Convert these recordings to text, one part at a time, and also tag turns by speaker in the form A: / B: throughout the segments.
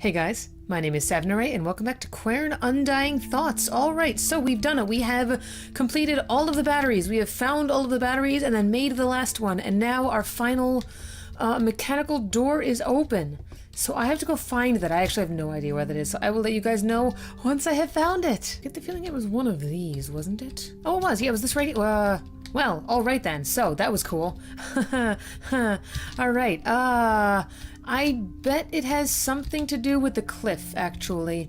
A: Hey guys, my name is Savnare, and welcome back to Quern Undying Thoughts. Alright, so we've done it. We have completed all of the batteries. We have found all of the batteries and then made the last one. And now our final mechanical door is open. So I have to go find that. I actually have no idea where that is. So I will let you guys know once I have found it. I get the feeling it was one of these, wasn't it? Oh, it was. Yeah, it was this right here. Well, alright then. So, that was cool. Alright, I bet it has something to do with the cliff, actually.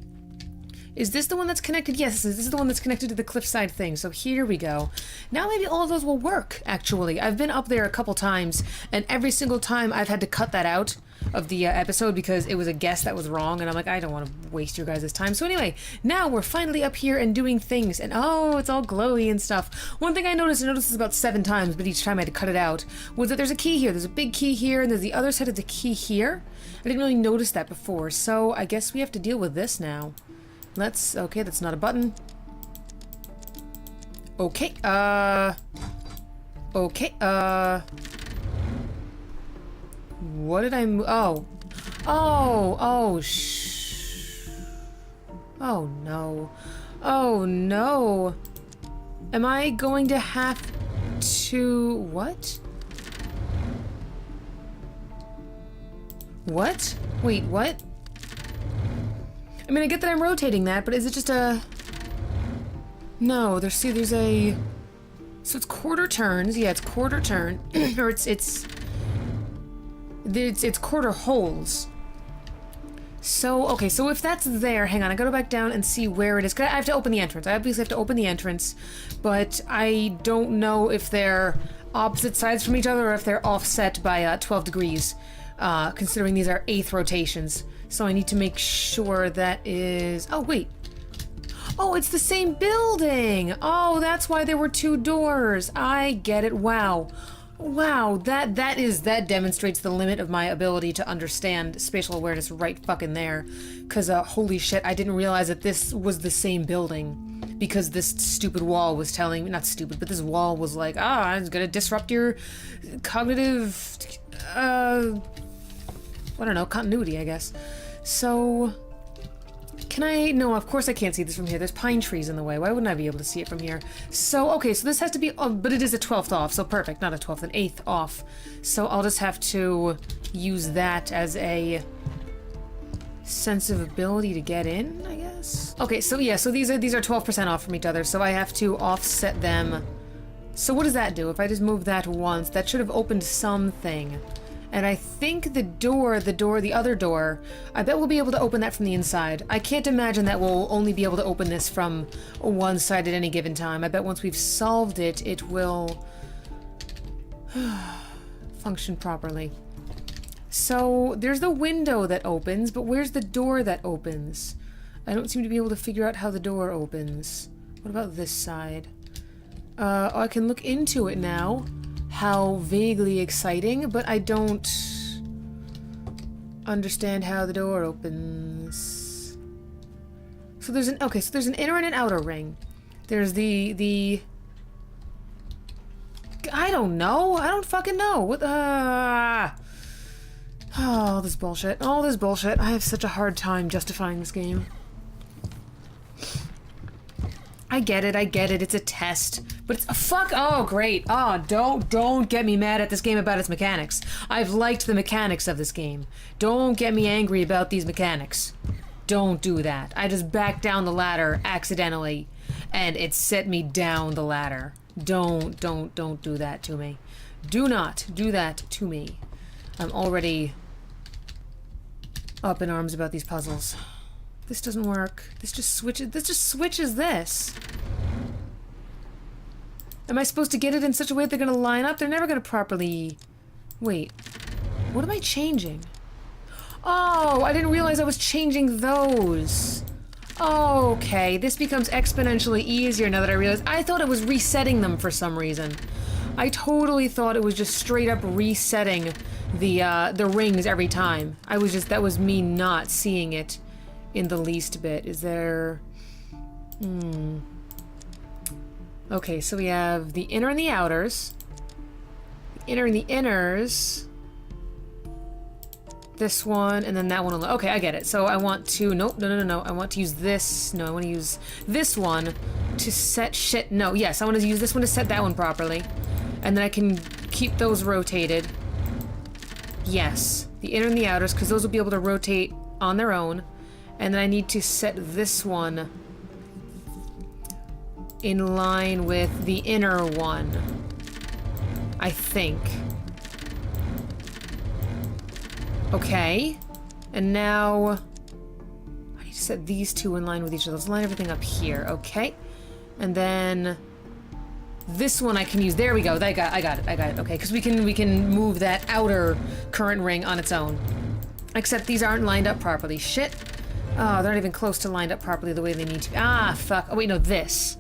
A: Is this the one that's connected? Yes, this is the one that's connected to the cliffside thing. So here we go. Now maybe all of those will work, actually. I've been up there a couple times, and every single time I've had to cut that out of the episode because it was a guess that was wrong, and I'm like, I don't want to waste your guys' time. So anyway, now we're finally up here and doing things, and oh, it's all glowy and stuff. One thing I noticed this about 7 times, but each time I had to cut it out, was that there's a key here. There's a big key here, and there's the other side of the key here. I didn't really notice that before, so I guess we have to deal with this now. Okay, that's not a button. Okay, what did I oh no. Oh no. Am I going to have to... What? What? Wait, what? I mean, I get that I'm rotating that, but is it just a... No, there's a... So it's quarter turns. Yeah, it's quarter turn. Or it's quarter holes. So, okay, so if that's there, hang on, I gotta go back down and see where it is. 'Cause I have to open the entrance. I obviously have to open the entrance, but I don't know if they're opposite sides from each other or if they're offset by 12 degrees, considering these are 1/8 rotations. So I need to make sure that is... Oh, wait. Oh, it's the same building! Oh, that's why there were 2 doors. I get it. Wow. Wow, that demonstrates the limit of my ability to understand spatial awareness right fucking there. Cause, holy shit, I didn't realize that this was the same building. Because this stupid wall was telling me, not stupid, but this wall was like, it's gonna disrupt your cognitive, I don't know, continuity, I guess. So... Can I... No, of course I can't see this from here. There's pine trees in the way. Why wouldn't I be able to see it from here? So, okay, so this has to be... but it is a 12th off, so perfect. Not a 12th, an 8th off. So I'll just have to use that as a sense of ability to get in, I guess? Okay, so yeah, so these are 12% off from each other, so I have to offset them. So what does that do? If I just move that once, that should have opened something. And I think the other door, I bet we'll be able to open that from the inside. I can't imagine that we'll only be able to open this from one side at any given time. I bet once we've solved it, it will function properly. So there's the window that opens, but where's the door that opens? I don't seem to be able to figure out how the door opens. What about this side? I can look into it now. How vaguely exciting, but I don't understand how the door opens. So there's an inner and an outer ring. There's the I don't know. I don't fucking know. What all this bullshit. All this bullshit. I have such a hard time justifying this game. I get it, it's a test. But it's fuck. Oh, great. Oh, don't get me mad at this game about its mechanics. I've liked the mechanics of this game. Don't get me angry about these mechanics. Don't do that. I just backed down the ladder accidentally, and it set me down the ladder. Don't do that to me. Do not do that to me. I'm already up in arms about these puzzles. This doesn't work. This just switches this. Am I supposed to get it in such a way that they're gonna line up? They're never gonna properly... Wait. What am I changing? Oh, I didn't realize I was changing those. Okay, this becomes exponentially easier now that I realize. I thought it was resetting them for some reason. I totally thought it was just straight up resetting the rings every time. That was me not seeing it in the least bit. Is there... Okay, so we have the inner and the outers. The inner and the inners. this one, and then that one. Okay, I get it. So I want to... Nope, no. I want to use this. No, I want to use this one to set shit. No, yes, I want to use this one to set that one properly. And then I can keep those rotated. Yes, the inner and the outers, because those will be able to rotate on their own. And then I need to set this one in line with the inner one, I think. Okay, and now I need to set these two in line with each other. Let's line everything up here, okay? And then this one I can use. There we go. I got it. Okay, because we can move that outer current ring on its own. Except these aren't lined up properly. Shit. Oh, they're not even close to lined up properly the way they need to be. Ah, fuck. Oh wait, no, this.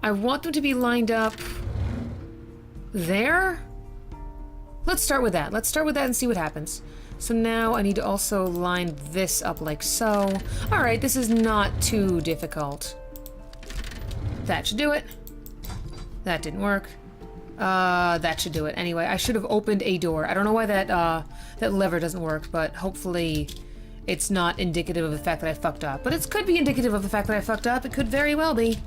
A: I want them to be lined up there. Let's start with that. Let's start with that and see what happens. So now I need to also line this up like so. Alright, this is not too difficult. That should do it. That didn't work. That should do it. Anyway, I should have opened a door. I don't know why that, that lever doesn't work, but hopefully it's not indicative of the fact that I fucked up. But it could be indicative of the fact that I fucked up. It could very well be.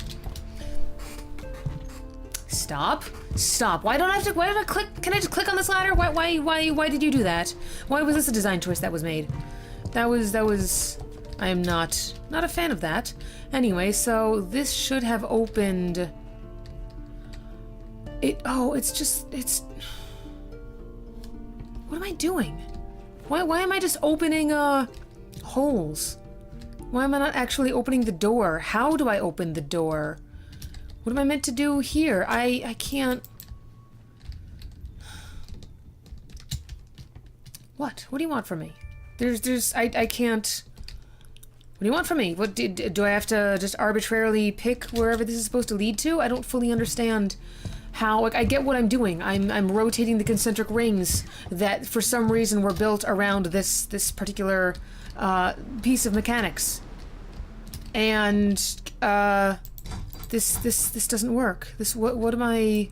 A: Stop. Stop. Why don't I have to... Why did I click... Can I just click on this ladder? Why did you do that? Why was this a design choice that was made? That was... I am not a fan of that. Anyway, so this should have opened... Oh, it's just... It's... What am I doing? Why am I just opening, holes? Why am I not actually opening the door? How do I open the door? What am I meant to do here? I can't... What? What do you want from me? I can't... What do you want from me? What, do I have to just arbitrarily pick wherever this is supposed to lead to? I don't fully understand how... Like, I get what I'm doing. I'm rotating the concentric rings that, for some reason, were built around this particular, piece of mechanics. And, This doesn't work. What am I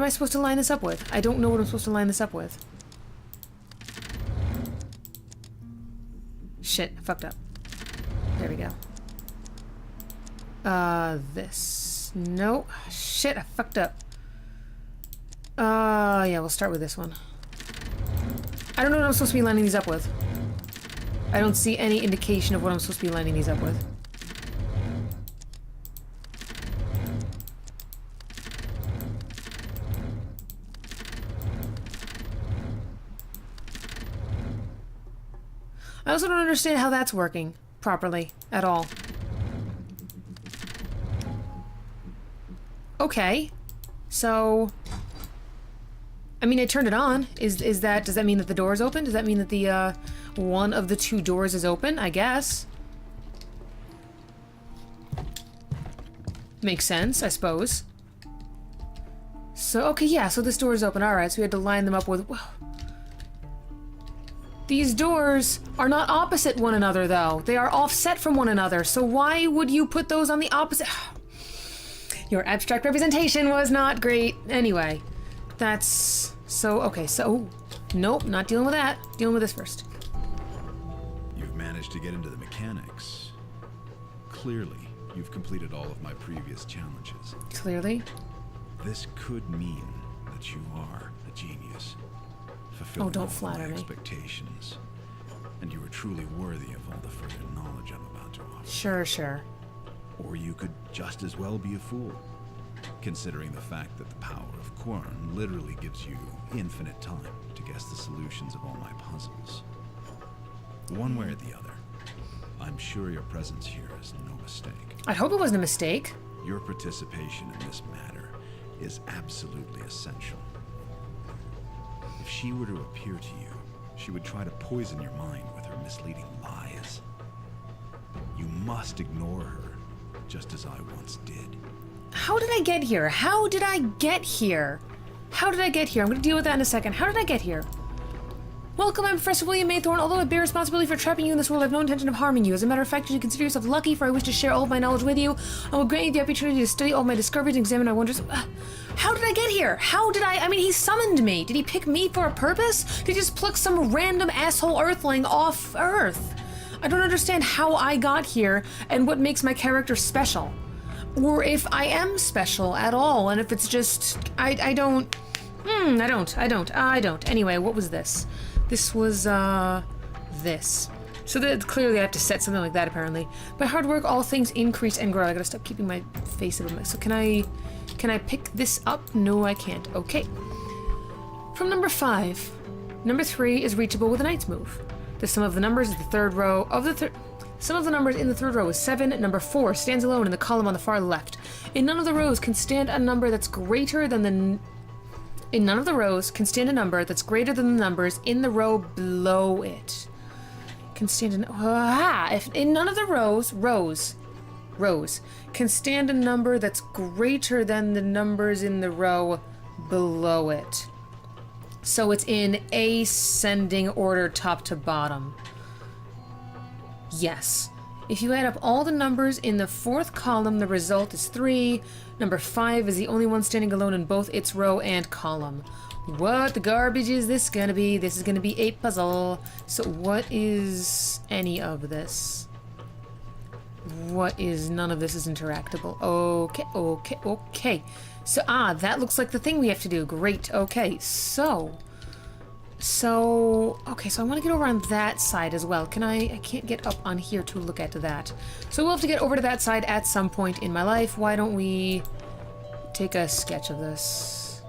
A: supposed to line this up with? I don't know what I'm supposed to line this up with. Shit, I fucked up. There we go. This. No. Shit, I fucked up. Yeah, we'll start with this one. I don't know what I'm supposed to be lining these up with. I don't see any indication of what I'm supposed to be lining these up with. I also don't understand how that's working properly at all. Okay. So... I mean, I turned it on. Does that mean that the door is open? Does that mean that the, one of the two doors is open? I guess. Makes sense, I suppose. So, okay, yeah, so this door is open. Alright, so we had to line them up with... Whoa. These doors are not opposite one another, though. They are offset from one another, so why would you put those on the opposite... Your abstract representation was not great. Anyway, that's... So, okay, so... Nope, not dealing with that. Dealing with this first.
B: You've managed to get into the mechanics. Clearly, you've completed all of my previous challenges.
A: Clearly.
B: This could mean that you are a genius. Fulfilling
A: don't
B: all
A: flatter
B: my
A: me.
B: expectations. And you are truly worthy of all the further knowledge I'm about to offer.
A: Sure, sure.
B: Or you could just as well be a fool, considering the fact that the power of Quern literally gives you infinite time to guess the solutions of all my puzzles. One way or the other, I'm sure your presence here is no mistake.
A: I hope it wasn't a mistake.
B: Your participation in this matter is absolutely essential. If she were to appear to you, she would try to poison your mind with her misleading lies. You must ignore her, just as I once did.
A: How did I get here? How did I get here? How did I get here? I'm gonna deal with that in a second. How did I get here? Welcome, I'm Professor William Maythorne. Although I bear responsibility for trapping you in this world, I have no intention of harming you. As a matter of fact, you should consider yourself lucky, for I wish to share all of my knowledge with you. I will grant you the opportunity to study all of my discoveries and examine my wonders. How did I get here? How did I mean, he summoned me. Did he pick me for a purpose? Did he just pluck some random asshole earthling off Earth? I don't understand how I got here and what makes my character special. Or if I am special at all, and if it's just... I don't... I don't. Anyway, what was this? This was, this. So that clearly I have to set something like that, apparently. By hard work, all things increase and grow. I gotta stop keeping my face above my... So can I pick this up? No, I can't. Okay. From number 5. Number 3 is reachable with a knight's move. The sum of the numbers is the third row of the sum of the numbers in the third row is 7. Number 4 stands alone in the column on the far left. In none of the rows can stand a number that's greater than the... In none of the rows can stand a number that's greater than the numbers in the row below it. Can stand an... If in none of the rows can stand a number that's greater than the numbers in the row below it. So it's in ascending order, top to bottom. Yes. If you add up all the numbers in the 4th column, the result is 3. Number 5 is the only one standing alone in both its row and column. What the garbage is this gonna be? This is gonna be a puzzle. So what is any of this? What is... None of this is interactable. Okay. So, that looks like the thing we have to do. Great. Okay, so, okay, so I want to get over on that side as well. I can't get up on here to look at that. So we'll have to get over to that side at some point in my life. Why don't we take a sketch of this?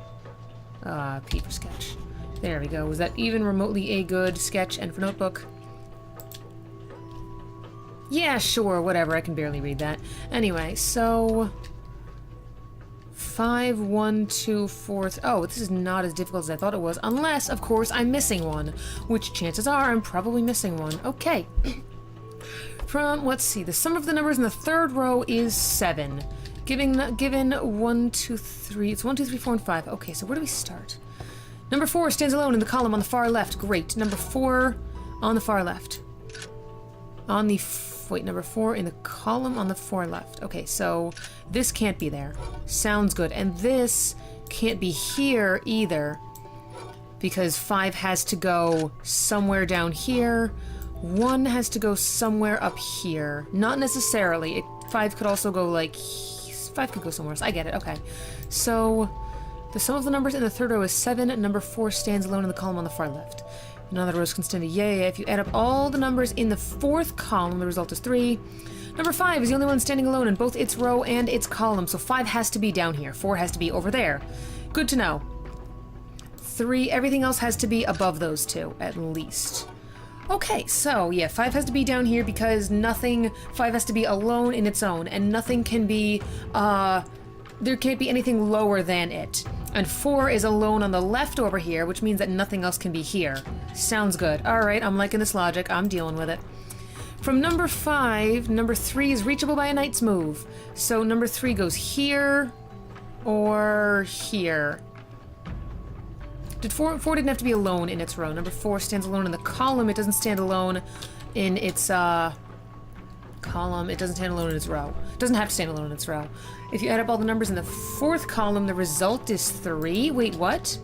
A: Paper sketch. There we go. Was that even remotely a good sketch and for notebook? Yeah, sure, whatever. I can barely read that. Anyway, so... 5, 1, 2, 4... Oh, this is not as difficult as I thought it was. Unless, of course, I'm missing one. Which chances are I'm probably missing one. Okay. Let's see. The sum of the numbers in the 3rd row is 7. Given 1, 2, 3... It's 1, 2, 3, 4, and 5. Okay, so where do we start? Number 4 stands alone in the column on the far left. Great. Number 4 on the far left. On the... Wait, number 4 in the column on the far left. Okay, so this can't be there. Sounds good. And this can't be here either, because 5 has to go somewhere down here. 1 has to go somewhere up here. Not necessarily. 5 could also go like... 5 could go somewhere else. I get it. Okay. So the sum of the numbers in the 3rd row is 7. And number 4 stands alone in the column on the far left. None of the rows can stand a yeah. If you add up all the numbers in the 4th column, the result is 3. Number 5 is the only one standing alone in both its row and its column, so 5 has to be down here. 4 has to be over there. Good to know. 3, everything else has to be above those two, at least. Okay, so, yeah, 5 has to be down here because 5 has to be alone in its own, and nothing can be, there can't be anything lower than it. And 4 is alone on the left over here, which means that nothing else can be here. Sounds good. Alright, I'm liking this logic. I'm dealing with it. From number 5, number 3 is reachable by a knight's move. So number 3 goes here, or here. 4 didn't have to be alone in its row. Number 4 stands alone in the column. It doesn't stand alone in its, column. It doesn't stand alone in its row. It doesn't have to stand alone in its row. If you add up all the numbers in the 4th column, the result is 3. Wait, what?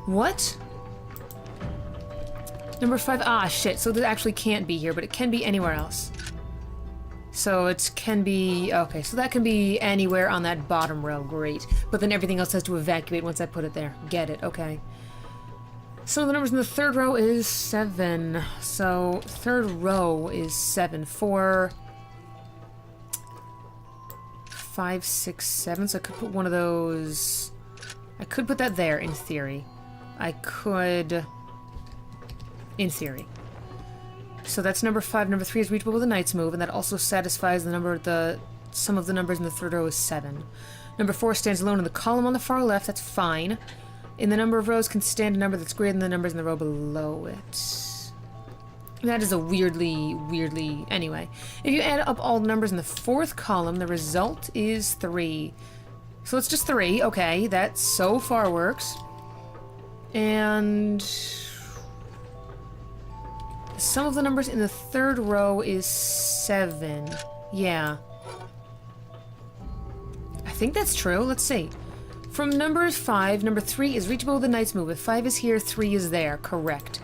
A: What? Number 5, shit, so this actually can't be here, but it can be anywhere else. So it can be, okay, so that can be anywhere on that bottom row, great. But then everything else has to evacuate once I put it there. Get it, okay. Some of the numbers in the 3rd row is 7. So 3rd row is 7. 4, 5, 6, 7. So I could put one of those... I could put that there, in theory. I could... In theory. So that's number 5. Number 3 is reachable with a knight's move, and that also satisfies the sum of the numbers in the 3rd row is 7. Number 4 stands alone in the column on the far left. That's fine. In the number of rows can stand a number that's greater than the numbers in the row below it. That is a weirdly... Anyway, if you add up all the numbers in the 4th column, the result is 3. So it's just 3. Okay, that so far works. And the sum of the numbers in the third row is 7. Yeah. I think that's true. Let's see. From number 5, number 3 is reachable with the knight's move. If 5 is here, 3 is there. Correct.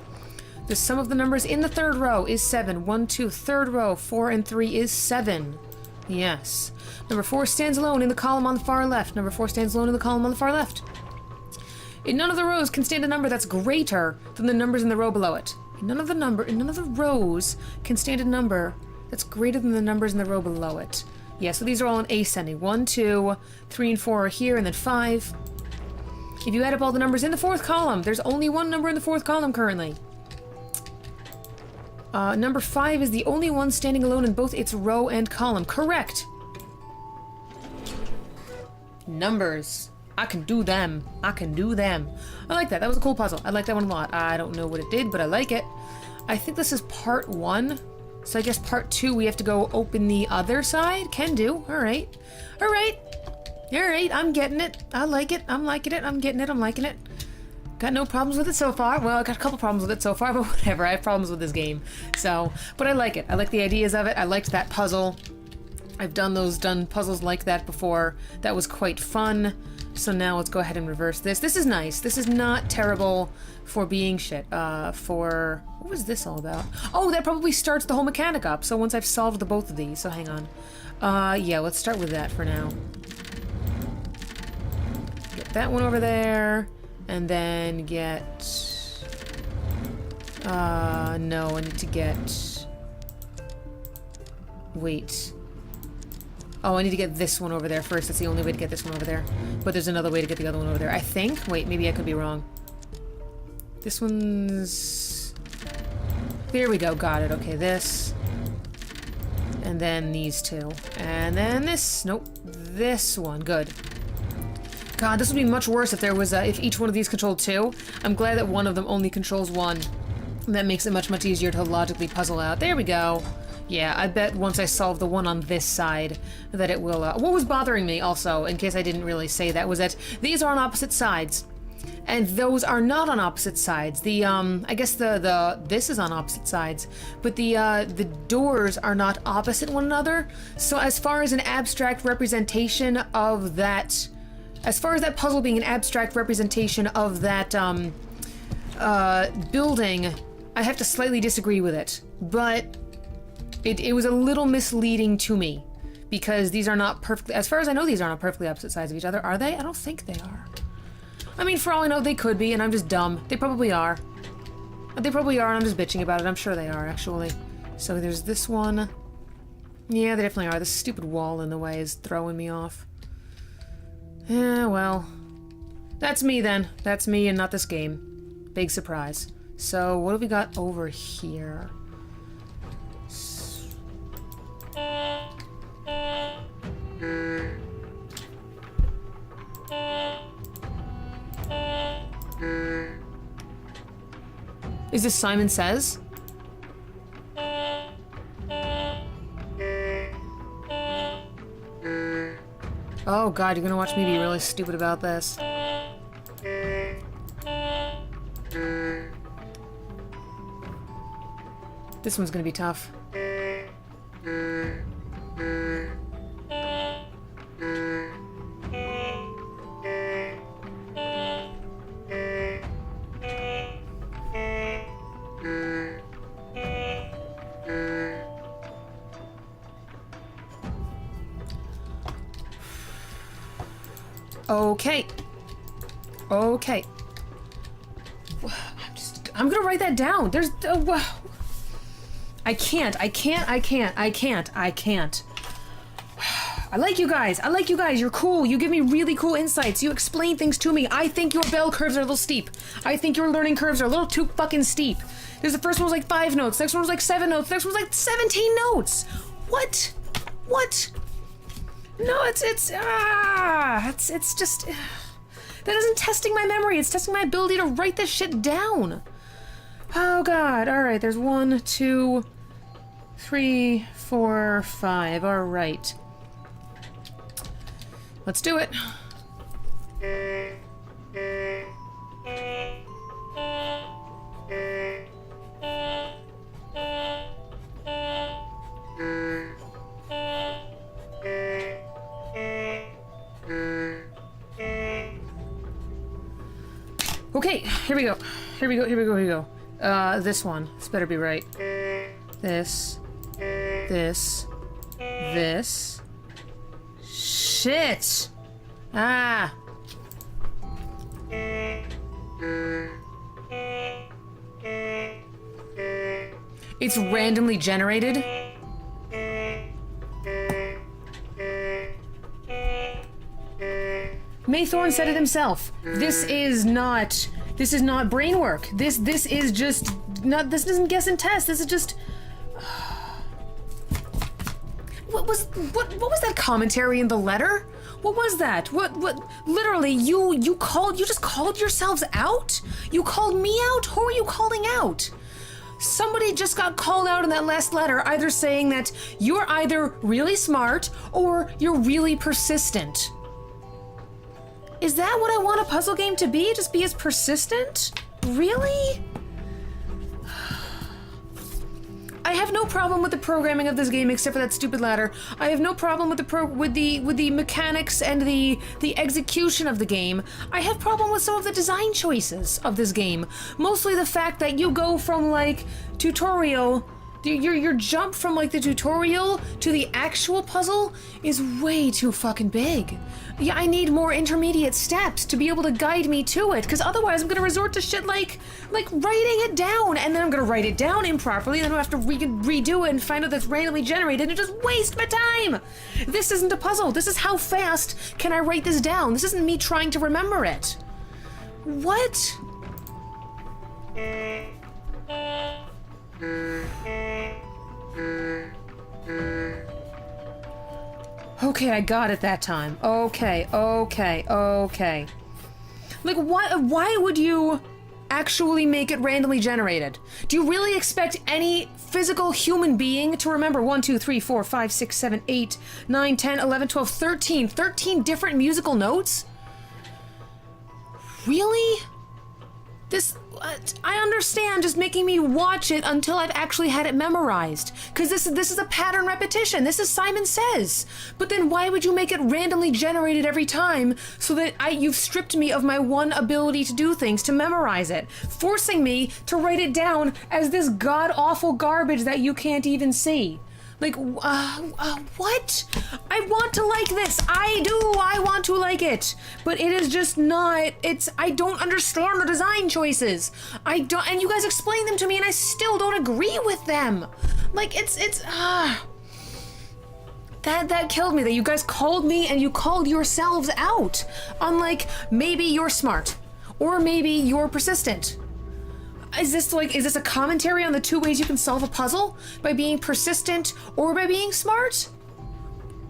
A: The sum of the numbers in the third row is 7. 1, 2, third row, 4 and 3 is 7. Yes. Number 4 stands alone in the column on the far left. Number 4 stands alone in the column on the far left. In none of the rows can stand a number that's greater than the numbers in the row below it. In none of the rows can stand a number that's greater than the numbers in the row below it. Yeah, so these are all in ascending. 1, 2, 3, and 4 are here, and then 5. If you add up all the numbers in the fourth column, there's only one number in the fourth column currently. Number 5 is the only one standing alone in both its row and column. Correct! Numbers. I can do them. I can do them. I like that. That was a cool puzzle. I like that one a lot. I don't know what it did, but I like it. I think this is part 1. So I guess part 2 we have to go open the other side? Can do. Alright. Alright. Alright, I'm getting it. I like it. I'm liking it. I'm getting it. I'm liking it. Got no problems with it so far. Well, I got a couple problems with it so far, but whatever. I have problems with this game. So, but I like it. I like the ideas of it. I liked that puzzle. I've done puzzles like that before. That was quite fun. So now let's go ahead and reverse this. This is nice. This is not terrible for being shit. What was this all about? Oh, that probably starts the whole mechanic up. So once I've solved the both of these, so hang on. Yeah, let's start with that for now. Get that one over there. And then get... no, I need to get... Wait. Oh, I need to get this one over there first. That's the only way to get this one over there. But there's another way to get the other one over there, I think. Wait, maybe I could be wrong. This one's... There we go, got it. Okay, this. And then these two. And then this. Nope. This one. Good. God, this would be much worse if there was if each one of these controlled 2. I'm glad that one of them only controls 1. That makes it much, much easier to logically puzzle out. There we go. Yeah, I bet once I solve the one on this side that it will... what was bothering me also, in case I didn't really say that, was that these are on opposite sides. And those are not on opposite sides. The, I guess this is on opposite sides. But the doors are not opposite one another. So as far as an abstract representation of that... As far as that puzzle being an abstract representation of that, building, I have to slightly disagree with it. But it was a little misleading to me. Because these are not perfectly... As far as I know, these are not perfectly opposite sides of each other. Are they? I don't think they are. I mean, for all I know, they could be, and I'm just dumb. They probably are. They probably are, and I'm just bitching about it. I'm sure they are, actually. So there's this one. Yeah, they definitely are. This stupid wall in the way is throwing me off. Yeah, well. That's me, then. That's me and not this game. Big surprise. So, what have we got over here? Is this Simon Says? Oh god, you're gonna watch me be really stupid about this. This one's gonna be tough. Okay. Okay. I'm gonna write that down. There's... I can't. I like you guys. You're cool. You give me really cool insights. You explain things to me. I think your bell curves are a little steep. I think your learning curves are a little too fucking steep. There's the first one was like 5 notes. The next one was like 7 notes. The next one was like 17 notes. What? What? No, it's just... That isn't testing my memory. It's testing my ability to write this shit down. Oh god. Alright, there's 1, 2, 3, 4, 5. Alright. Let's do it. Here we go. Here we go. Here we go. Here we go. This one. This better be right. This. This. This. Shit! Ah! It's randomly generated? Maythorn said it himself. This is not brain work. This is just not, this doesn't guess and test. This is just what was that commentary in the letter? What was that? What literally you just called yourselves out? You called me out? Who are you calling out? Somebody just got called out in that last letter, either saying that you're either really smart or you're really persistent. Is that what I want a puzzle game to be? Just be as persistent? Really? I have no problem with the programming of this game except for that stupid ladder. I have no problem with the mechanics and the execution of the game. I have problem with some of the design choices of this game. Mostly the fact that you go from like tutorial, your jump from like the tutorial to the actual puzzle is way too fucking big. Yeah, I need more intermediate steps to be able to guide me to it, because otherwise I'm gonna resort to shit like writing it down, and then I'm gonna write it down improperly, and then I have to redo it and find out that's randomly generated and just waste my time. This isn't a puzzle. This is how fast can I write this down. This isn't me trying to remember it. What? Okay, I got it that time. Okay. Like, why would you actually make it randomly generated? Do you really expect any physical human being to remember 1, 2, 3, 4, 5, 6, 7, 8, 9, 10, 11, 12, 13 different musical notes? Really? I understand just making me watch it until I've actually had it memorized. Because this is a pattern repetition. This is Simon Says. But then why would you make it randomly generated every time so that you've stripped me of my one ability to do things, to memorize it, forcing me to write it down as this god-awful garbage that you can't even see? Like, what? I want to like this. I want to like it. But it is just not, I don't understand the design choices. And you guys explain them to me and I still don't agree with them. Like, that killed me, that you guys called me and you called yourselves out on like, maybe you're smart or maybe you're persistent. Is this a commentary on the two ways you can solve a puzzle? By being persistent or by being smart?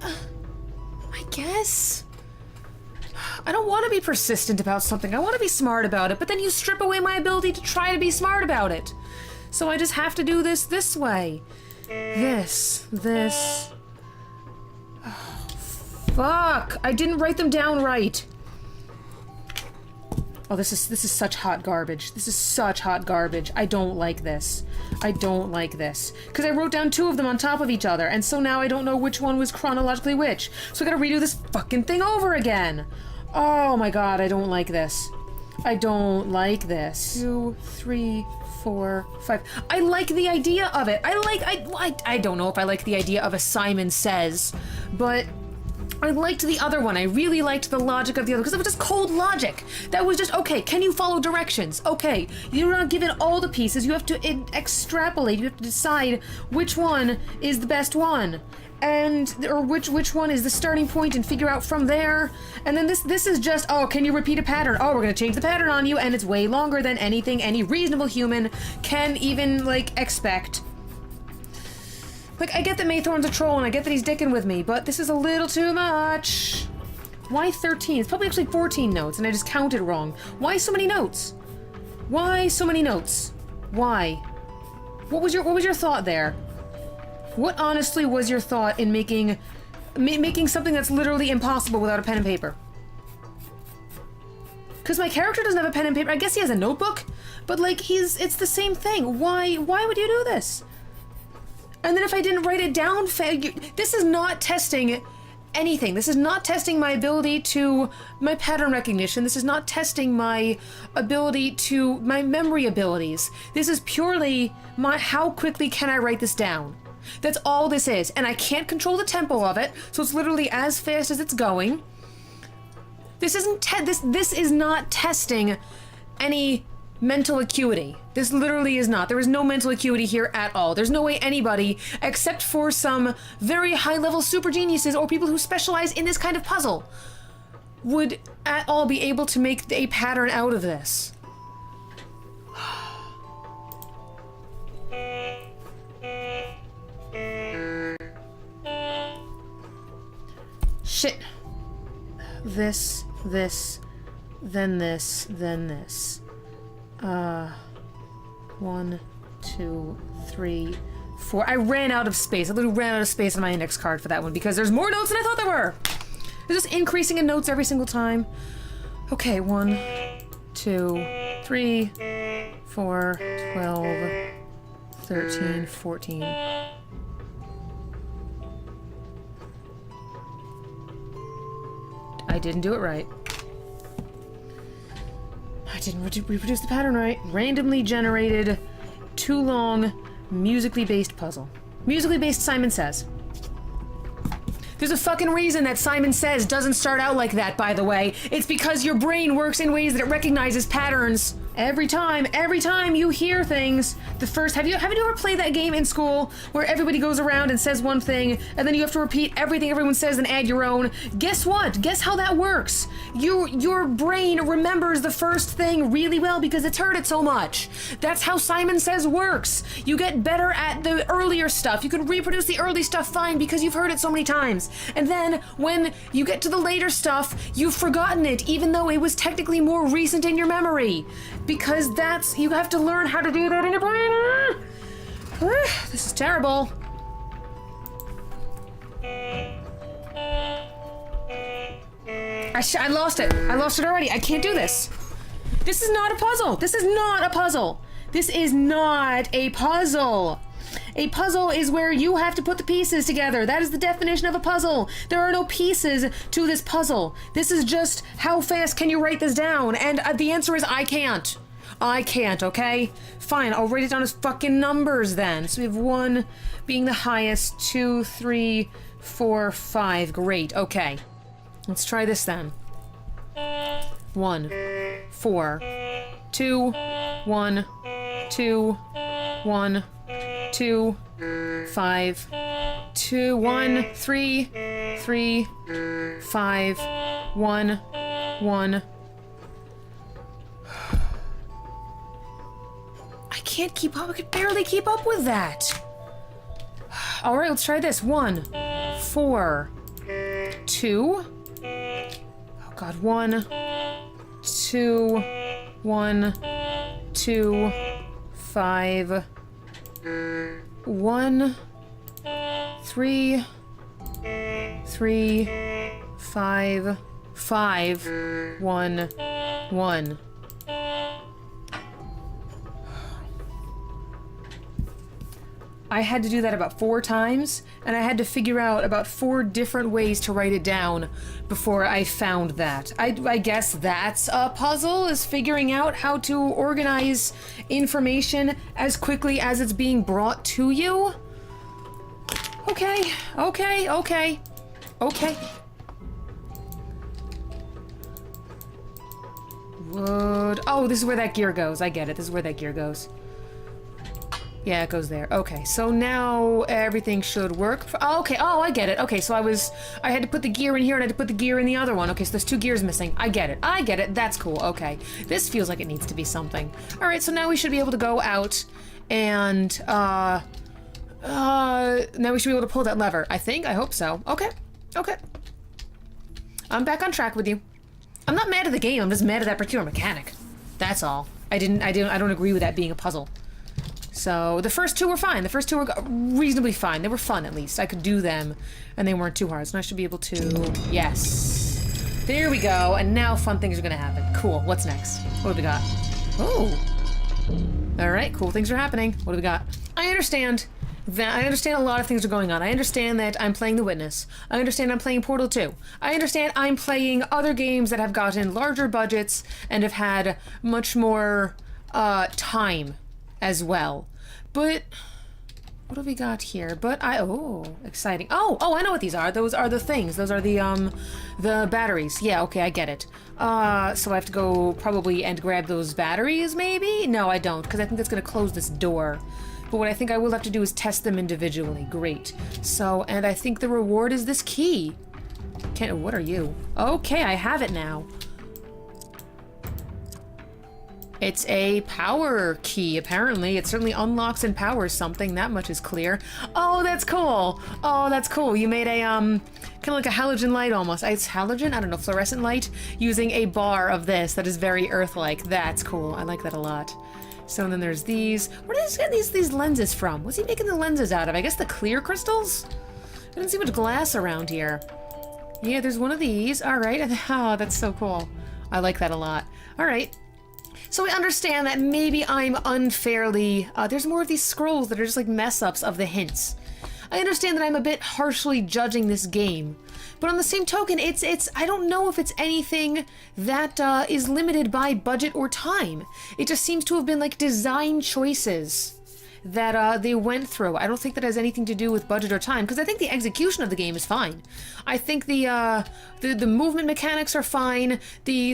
A: I guess. I don't want to be persistent about something. I want to be smart about it, but then you strip away my ability to try to be smart about it. So I just have to do this way. This. Oh, fuck! I didn't write them down right. Oh, this is such hot garbage. This is such hot garbage. I don't like this. I don't like this. Because I wrote down two of them on top of each other, and so now I don't know which one was chronologically which. So I gotta redo this fucking thing over again. Oh my god, I don't like this. I don't like this. 2, 3, 4, 5. I like the idea of it. I don't know if I like the idea of a Simon Says, but I liked the other one. I really liked the logic of the other, because it was just cold logic. That was just, okay, can you follow directions? Okay, you're not given all the pieces. You have to extrapolate. You have to decide which one is the best one. Or which one is the starting point and figure out from there. And then this is just, oh, can you repeat a pattern? Oh, we're gonna change the pattern on you, and it's way longer than anything any reasonable human can even, like, expect. Like, I get that Maythorn's a troll, and I get that he's dicking with me, but this is a little too much. Why 13? It's probably actually 14 notes, and I just counted wrong. Why so many notes? Why so many notes? Why? What was your thought there? What honestly was your thought in making something that's literally impossible without a pen and paper? Because my character doesn't have a pen and paper. I guess he has a notebook, but like it's the same thing. Why would you do this? And then if I didn't write it down, this is not testing anything. This is not testing my ability to my pattern recognition. This is not testing my ability to my memory abilities. This is purely my how quickly can I write this down. That's all this is, and I can't control the tempo of it, so it's literally as fast as it's going. This isn't this is not testing any mental acuity. This literally is not. There is no mental acuity here at all. There's no way anybody, except for some very high-level super geniuses or people who specialize in this kind of puzzle, would at all be able to make a pattern out of this. Shit. This, then this, then this. 1, 2, 3, 4. I ran out of space. I literally ran out of space on my index card for that one because there's more notes than I thought there were. They're just increasing in notes every single time. Okay, 1, 2, 3, 4, 12, 13, 14. I didn't do it right. I didn't reproduce the pattern right. Randomly generated, too long, musically based puzzle. Musically based Simon Says. There's a fucking reason that Simon Says doesn't start out like that, by the way. It's because your brain works in ways that it recognizes patterns. Every time you hear things, the first, have you ever played that game in school where everybody goes around and says one thing and then you have to repeat everything everyone says and add your own? Guess what? Guess how that works? Your brain remembers the first thing really well because it's heard it so much. That's how Simon Says works. You get better at the earlier stuff. You can reproduce the early stuff fine because you've heard it so many times. And then when you get to the later stuff, you've forgotten it even though it was technically more recent in your memory. Because you have to learn how to do that in your brain. This is terrible. I lost it. I lost it already. I can't do this. This is not a puzzle. This is not a puzzle. This is not a puzzle. A puzzle is where you have to put the pieces together. That is the definition of a puzzle. There are no pieces to this puzzle. This is just how fast can you write this down? And the answer is I can't. I can't, okay? Fine, I'll write it down as fucking numbers then. So we have 1 being the highest, 2, 3, 4, 5. Great, okay. Let's try this then. 1, 4, 2, 1, 2, 1, 2, 5, 2, 1, 3, 3, 5, 1, 1. I can't keep up. I could barely keep up with that. All right, let's try this. 1, 4, 2. Oh God, 1, 2, 1, 2, 5, 1, 3, 3, 5, 5, 1, 1. I had to do that about 4 times, and I had to figure out about 4 different ways to write it down before I found that. I guess that's a puzzle, is figuring out how to organize information as quickly as it's being brought to you. Okay. Wood. Oh, this is where that gear goes. I get it. This is where that gear goes. Yeah, it goes there. Okay, so now everything should work. Oh, okay, oh, I get it. Okay, so I had to put the gear in here and I had to put the gear in the other one. Okay, so there's 2 gears missing. I get it. That's cool. Okay, this feels like it needs to be something. All right, so now we should be able to go out and, now we should be able to pull that lever. I think, I hope so. Okay. I'm back on track with you. I'm not mad at the game, I'm just mad at that particular mechanic. That's all. I don't agree with that being a puzzle. So the first 2 were fine. The first 2 were reasonably fine. They were fun, at least. I could do them, and they weren't too hard. So now I should be able to... Yes. There we go. And now fun things are gonna happen. Cool. What's next? What do we got? Oh. All right. Cool things are happening. What do we got? I understand that I understand a lot of things are going on. I understand that I'm playing The Witness. I understand I'm playing Portal 2. I understand I'm playing other games that have gotten larger budgets and have had much more time as well. But what have we got here? But oh, exciting. Oh, I know what these are. Those are the things. Those are the batteries. Yeah, okay, I get it. So I have to go probably and grab those batteries, maybe? No, I don't, because I think that's going to close this door. But what I think I will have to do is test them individually. Great. So, and I think the reward is this key. What are you? Okay, I have it now. It's a power key, apparently. It certainly unlocks and powers something. That much is clear. Oh, that's cool. Oh, that's cool. You made a, kind of like a halogen light almost. It's halogen? I don't know, fluorescent light? Using a bar of this that is very Earth-like. That's cool. I like that a lot. So then there's these. Where did he get these lenses from? What's he making the lenses out of? I guess the clear crystals? I didn't see much glass around here. Yeah, there's one of these. All right. Oh, that's so cool. I like that a lot. All right. So I understand that maybe I'm unfairly... there's more of these scrolls that are just like mess-ups of the hints. I understand that I'm a bit harshly judging this game. But on the same token, I don't know if it's anything that is limited by budget or time. It just seems to have been like design choices that they went through. I don't think that has anything to do with budget or time, because I think the execution of the game is fine. I think the movement mechanics are fine.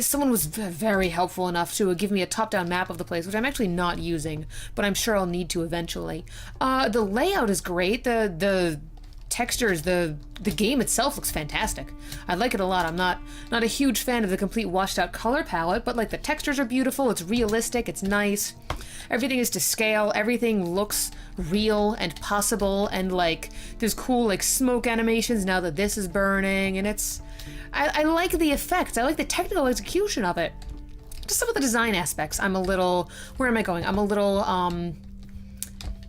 A: Someone was very helpful enough to give me a top-down map of the place, which I'm actually not using, but I'm sure I'll need to eventually. The layout is great. The textures, the game itself looks fantastic. I like it a lot. I'm not a huge fan of the complete washed out color palette, but like the textures are beautiful, it's realistic, it's nice. Everything is to scale, everything looks real and possible, and like there's cool like smoke animations now that this is burning, and I like the effects, I like the technical execution of it. Just some of the design aspects I'm a little, where am I going? I'm a little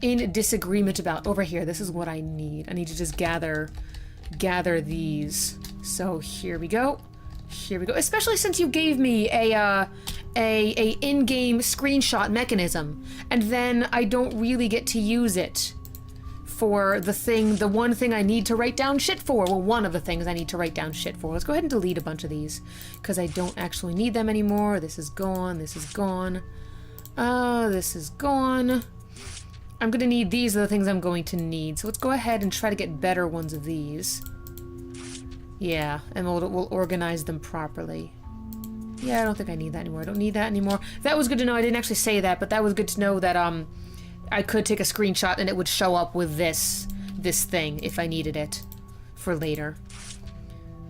A: in disagreement about. Over here, this is what I need. I need to just gather these. So here we go. Here we go. Especially since you gave me a in-game screenshot mechanism, and then I don't really get to use it for the one thing I need to write down shit for. Well, one of the things I need to write down shit for. Let's go ahead and delete a bunch of these, because I don't actually need them anymore. This is gone. This is gone. This is gone. I'm gonna need these are the things I'm going to need. So let's go ahead and try to get better ones of these. Yeah, and we'll organize them properly. Yeah, I don't think I need that anymore. I don't need that anymore. That was good to know. I didn't actually say that, but that was good to know that I could take a screenshot and it would show up with this thing if I needed it for later.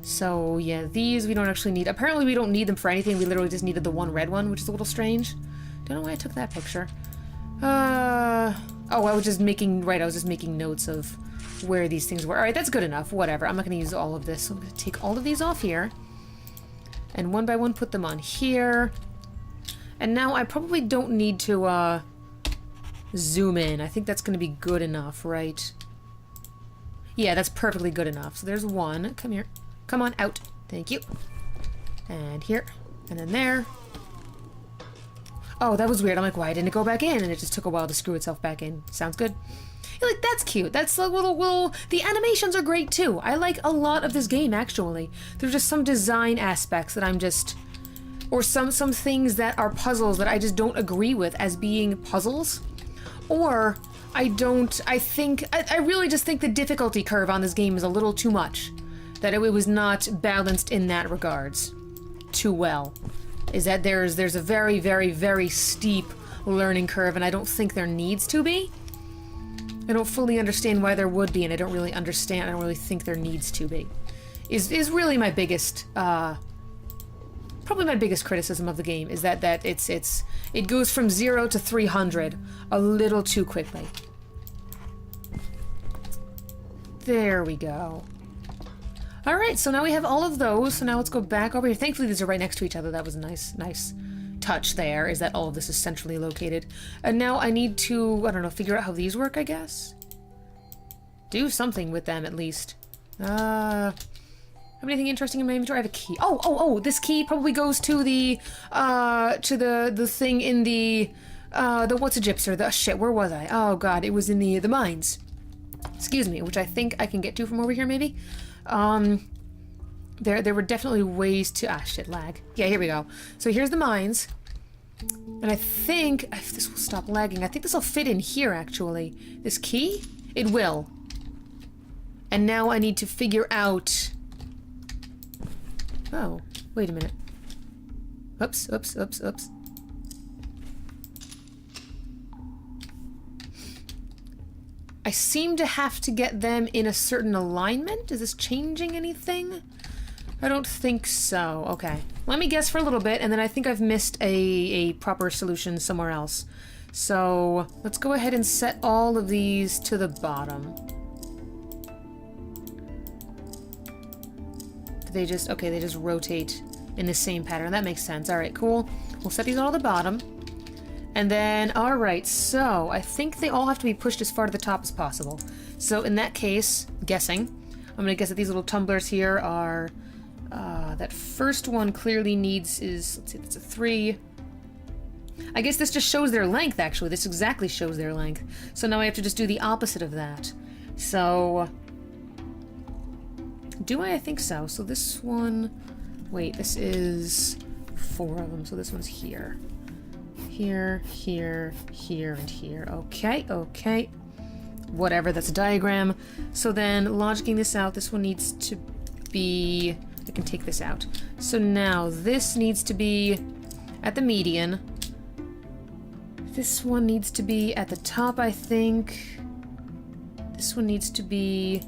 A: So yeah, these we don't actually need. Apparently we don't need them for anything. We literally just needed the one red one, which is a little strange. Don't know why I took that picture. Oh, I was just making notes of where these things were. Alright, that's good enough. Whatever. I'm not going to use all of this. So I'm going to take all of these off here. And one by one put them on here. And now I probably don't need to, zoom in. I think that's going to be good enough, right? Yeah, that's perfectly good enough. So there's one. Come here. Come on, out. Thank you. And here. And then there. Oh, that was weird. I'm like, why didn't it go back in? And it just took a while to screw itself back in. Sounds good. You're like, that's cute. That's a little... The animations are great, too. I like a lot of this game, actually. There's just some design aspects that I'm just... Or some things that are puzzles that I just don't agree with as being puzzles. Or I really just think the difficulty curve on this game is a little too much. That it was not balanced in that regards too well. Is that there's a very, very, very steep learning curve, and I don't think there needs to be. I don't fully understand why there would be, and I don't really think there needs to be. Is really my biggest, probably my biggest criticism of the game, is that it goes from 0 to 300 a little too quickly. There we go. Alright, so now we have all of those, so now let's go back over here. Thankfully these are right next to each other. That was a nice touch there, is that all of this is centrally located. And now I need to, I don't know, figure out how these work, I guess? Do something with them, at least. Have anything interesting in my inventory? I have a key. Oh, this key probably goes to the thing in the what's a gypser? Shit, where was I? Oh god, it was in the mines. Excuse me, which I think I can get to from over here, maybe? There were definitely ways to... Ah, shit, lag. Yeah, here we go. So here's the mines. And I think... If this will stop lagging, I think this will fit in here, actually. This key? It will. And now I need to figure out... Oh, wait a minute. Oops, oops, oops, oops. I seem to have to get them in a certain alignment. Is this changing anything? I don't think so. Okay. Let me guess for a little bit, and then I think I've missed a proper solution somewhere else. So, let's go ahead and set all of these to the bottom. They just, okay, they just rotate in the same pattern. That makes sense. Alright, cool. We'll set these all to the bottom. And then, alright, so I think they all have to be pushed as far to the top as possible. So in that case, guessing, I'm gonna guess that these little tumblers here are, that first one clearly needs is, let's see, that's a 3. I guess this just shows their length, actually. This exactly shows their length. So now I have to just do the opposite of that. So, do I? I think so. So this one, wait, this is 4 of them, so this one's here. Here, here, here, and here. Okay, okay. Whatever, that's a diagram. So then, logicking this out, this one needs to be... I can take this out. So now, this needs to be at the median. This one needs to be at the top, I think. This one needs to be...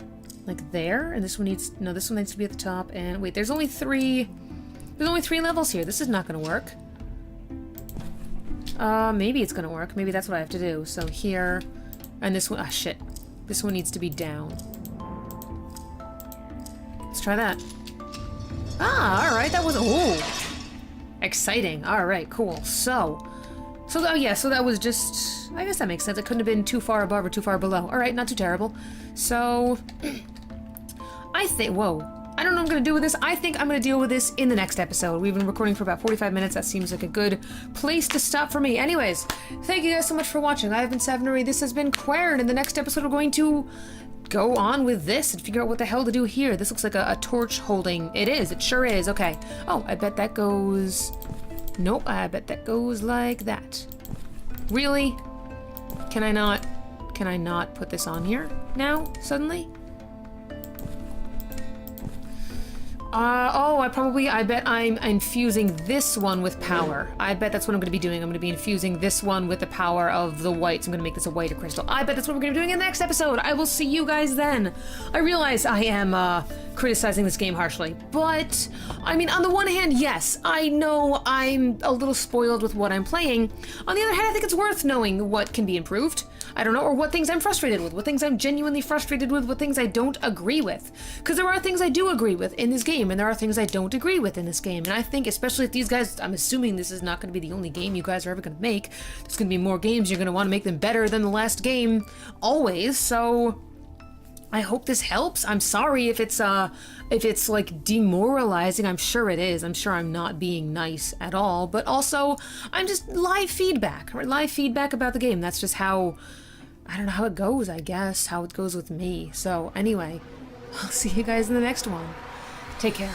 A: like there, and this one needs... No, this one needs to be at the top, and... Wait, there's only 3... There's only 3 levels here. This is not gonna work. Maybe it's gonna work. Maybe that's what I have to do. So here, and this one, ah, shit. This one needs to be down. Let's try that. Ah, alright, that was, ooh. Exciting. Alright, cool. So, oh yeah, so that was just, I guess that makes sense. It couldn't have been too far above or too far below. Alright, not too terrible. So, I think, whoa. I don't know what I'm going to do with this. I think I'm going to deal with this in the next episode. We've been recording for about 45 minutes. That seems like a good place to stop for me. Anyways, thank you guys so much for watching. I've been Savinary. This has been Quern. In the next episode, we're going to go on with this and figure out what the hell to do here. This looks like a torch holding. It is. It sure is. Okay. Oh, I bet that goes... Nope. I bet that goes like that. Really? Can I not put this on here now, suddenly? I bet I'm infusing this one with power. I bet that's what I'm going to be doing. I'm going to be infusing this one with the power of the whites. I'm going to make this a whiter crystal. I bet that's what we're going to be doing in the next episode. I will see you guys then. I realize I am, criticizing this game harshly, but, I mean, on the one hand, yes, I know I'm a little spoiled with what I'm playing. On the other hand, I think it's worth knowing what can be improved. I don't know, or what things I'm frustrated with, what things I'm genuinely frustrated with, what things I don't agree with. Because there are things I do agree with in this game, and there are things I don't agree with in this game. And I think, especially if these guys, I'm assuming this is not going to be the only game you guys are ever going to make. There's going to be more games, you're going to want to make them better than the last game, always, so... I hope this helps. I'm sorry if it's like demoralizing. I'm sure it is. I'm sure I'm not being nice at all, but also I'm just live feedback about the game. That's just how, I don't know how it goes, I guess, how it goes with me. So anyway, I'll see you guys in the next one. Take care.